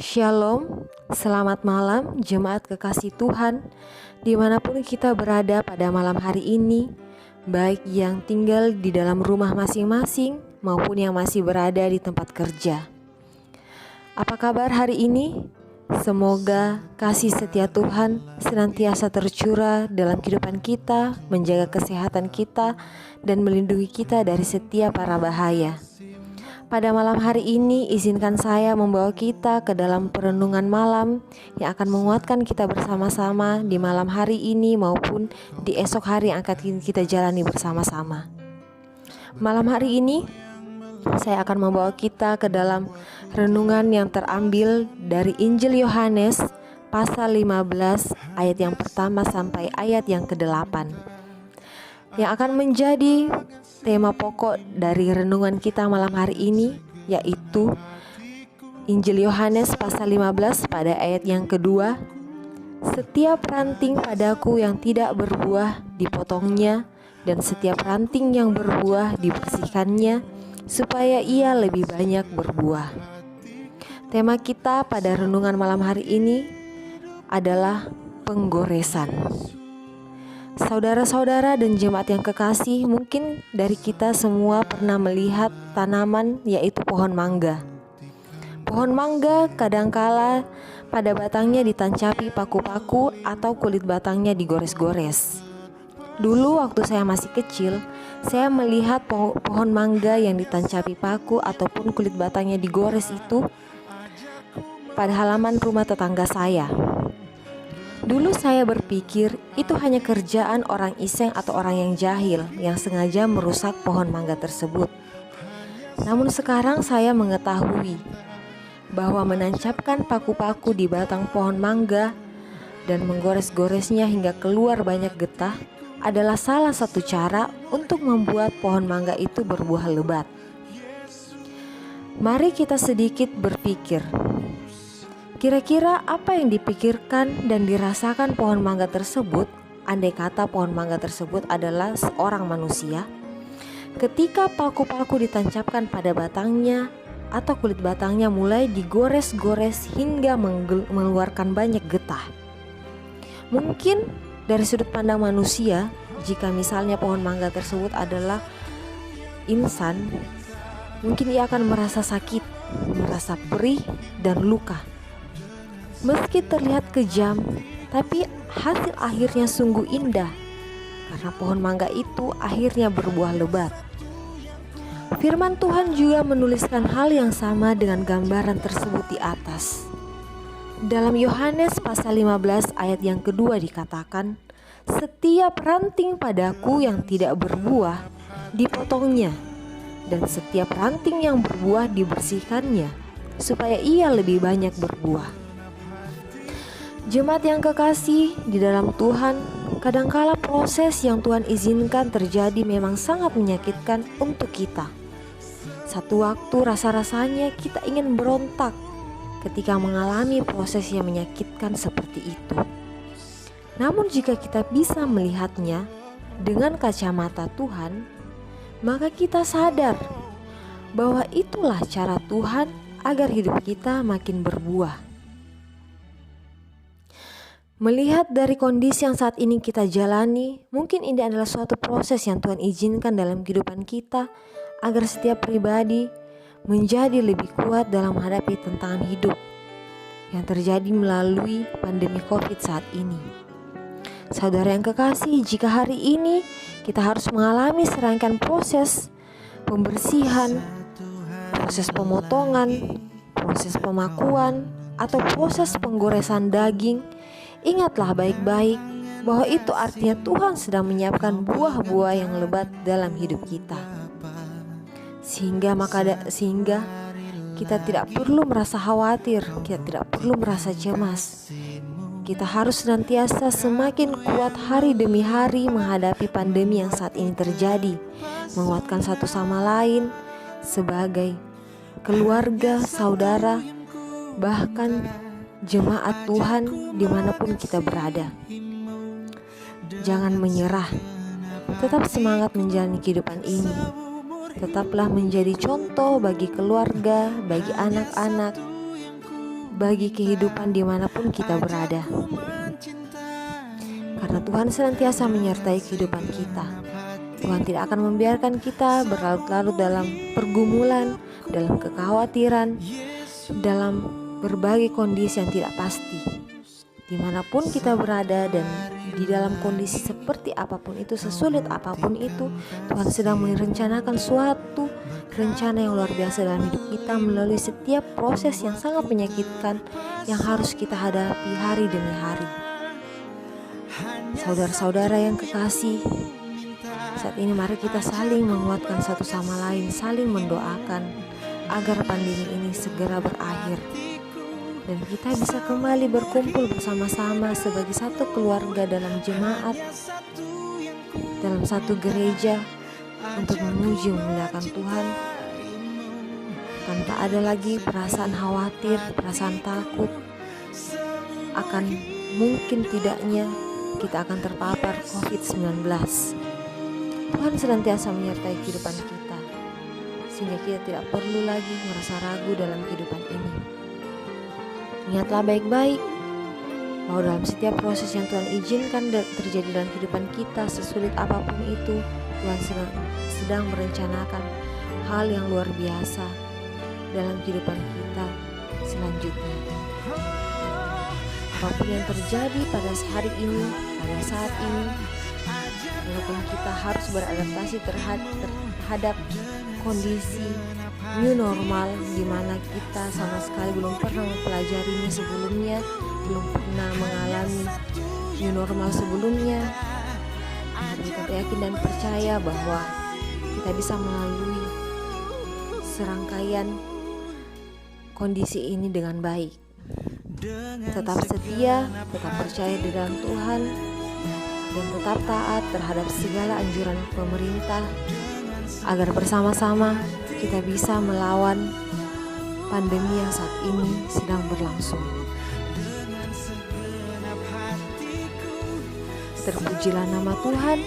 Shalom, selamat malam jemaat kekasih Tuhan dimanapun kita berada pada malam hari ini, baik yang tinggal di dalam rumah masing-masing maupun yang masih berada di tempat kerja. Apa kabar hari ini? Semoga kasih setia Tuhan senantiasa tercurah dalam kehidupan kita, menjaga kesehatan kita, dan melindungi kita dari setiap para bahaya. Pada malam hari ini, izinkan saya membawa kita ke dalam perenungan malam yang akan menguatkan kita bersama-sama di malam hari ini maupun di esok hari yang akan kita jalani bersama-sama. Malam hari ini, saya akan membawa kita ke dalam renungan yang terambil dari Injil Yohanes pasal 15 ayat yang pertama sampai ayat yang ke-8. Yang akan menjadi tema pokok dari renungan kita malam hari ini, yaitu Injil Yohanes pasal 15 pada ayat yang kedua. Setiap ranting padaku yang tidak berbuah dipotongnya, dan setiap ranting yang berbuah dibersihkannya, supaya ia lebih banyak berbuah. Tema kita pada renungan malam hari ini adalah penggoresan. Saudara-saudara dan jemaat yang kekasih, mungkin dari kita semua pernah melihat tanaman yaitu pohon mangga. Pohon mangga kadangkala pada batangnya ditancapi paku-paku atau kulit batangnya digores-gores. Dulu waktu saya masih kecil, saya melihat pohon mangga yang ditancapi paku ataupun kulit batangnya digores itu pada halaman rumah tetangga saya. Dulu saya berpikir itu hanya kerjaan orang iseng atau orang yang jahil yang sengaja merusak pohon mangga tersebut. Namun sekarang saya mengetahui bahwa menancapkan paku-paku di batang pohon mangga dan menggores-goresnya hingga keluar banyak getah adalah salah satu cara untuk membuat pohon mangga itu berbuah lebat. Mari kita sedikit berpikir. Kira-kira apa yang dipikirkan dan dirasakan pohon mangga tersebut andai kata pohon mangga tersebut adalah seorang manusia? Ketika paku-paku ditancapkan pada batangnya atau kulit batangnya mulai digores-gores hingga mengeluarkan banyak getah. Mungkin dari sudut pandang manusia, jika misalnya pohon mangga tersebut adalah insan, mungkin ia akan merasa sakit, merasa perih dan luka. Meski terlihat kejam, tapi hasil akhirnya sungguh indah karena pohon mangga itu akhirnya berbuah lebat. Firman Tuhan juga menuliskan hal yang sama dengan gambaran tersebut di atas. Dalam Yohanes pasal 15 ayat yang kedua dikatakan, setiap ranting padaku yang tidak berbuah dipotongnya, dan setiap ranting yang berbuah dibersihkannya, supaya ia lebih banyak berbuah. Jemaat yang kekasih di dalam Tuhan, kadangkala proses yang Tuhan izinkan terjadi memang sangat menyakitkan untuk kita. Satu waktu rasa-rasanya kita ingin berontak ketika mengalami proses yang menyakitkan seperti itu. Namun jika kita bisa melihatnya dengan kacamata Tuhan, maka kita sadar bahwa itulah cara Tuhan agar hidup kita makin berbuah. Melihat dari kondisi yang saat ini kita jalani, mungkin ini adalah suatu proses yang Tuhan izinkan dalam kehidupan kita agar setiap pribadi menjadi lebih kuat dalam menghadapi tantangan hidup yang terjadi melalui pandemi COVID saat ini. Saudara yang kekasih, jika hari ini kita harus mengalami serangkaian proses pembersihan, proses pemotongan, proses pemakuan, atau proses penggoresan daging, ingatlah baik-baik bahwa itu artinya Tuhan sedang menyiapkan buah-buah yang lebat dalam hidup kita. Sehingga kita tidak perlu merasa khawatir, kita tidak perlu merasa cemas. Kita harus senantiasa semakin kuat hari demi hari menghadapi pandemi yang saat ini terjadi, menguatkan satu sama lain sebagai keluarga, saudara, bahkan jemaat Tuhan dimanapun kita berada. Jangan menyerah, tetap semangat menjalani kehidupan ini. Tetaplah menjadi contoh bagi keluarga, bagi anak-anak, bagi kehidupan dimanapun kita berada. Karena Tuhan senantiasa menyertai kehidupan kita. Tuhan tidak akan membiarkan kita berlarut-larut dalam pergumulan, dalam kekhawatiran, dalam berbagai kondisi yang tidak pasti. Dimanapun kita berada dan di dalam kondisi seperti apapun itu, sesulit apapun itu, Tuhan sedang merencanakan suatu rencana yang luar biasa dalam hidup kita melalui setiap proses yang sangat menyakitkan yang harus kita hadapi hari demi hari. Saudara-saudara yang kekasih, saat ini mari kita saling menguatkan satu sama lain, saling mendoakan agar pandemi ini segera berakhir dan kita bisa kembali berkumpul bersama-sama sebagai satu keluarga dalam jemaat, dalam satu gereja untuk memuji memuliakan Tuhan tanpa ada lagi perasaan khawatir, perasaan takut akan mungkin tidaknya kita akan terpapar COVID-19. Tuhan senantiasa menyertai kehidupan kita sehingga kita tidak perlu lagi merasa ragu dalam kehidupan ini. Ingatlah baik-baik bahwa dalam setiap proses yang Tuhan izinkan terjadi dalam kehidupan kita, sesulit apapun itu, Tuhan sedang merencanakan hal yang luar biasa dalam kehidupan kita selanjutnya. Apapun yang terjadi pada hari ini, pada saat ini, walaupun kita harus beradaptasi terhadap kondisi new normal di mana kita sama sekali belum pernah mempelajarinya sebelumnya, belum pernah mengalami new normal sebelumnya. Kita yakin dan percaya bahwa kita bisa melalui serangkaian kondisi ini dengan baik. Tetap setia, tetap percaya di dalam Tuhan, dan tetap taat terhadap segala anjuran pemerintah agar bersama-sama kita bisa melawan pandemi yang saat ini sedang berlangsung. Terpujilah nama Tuhan.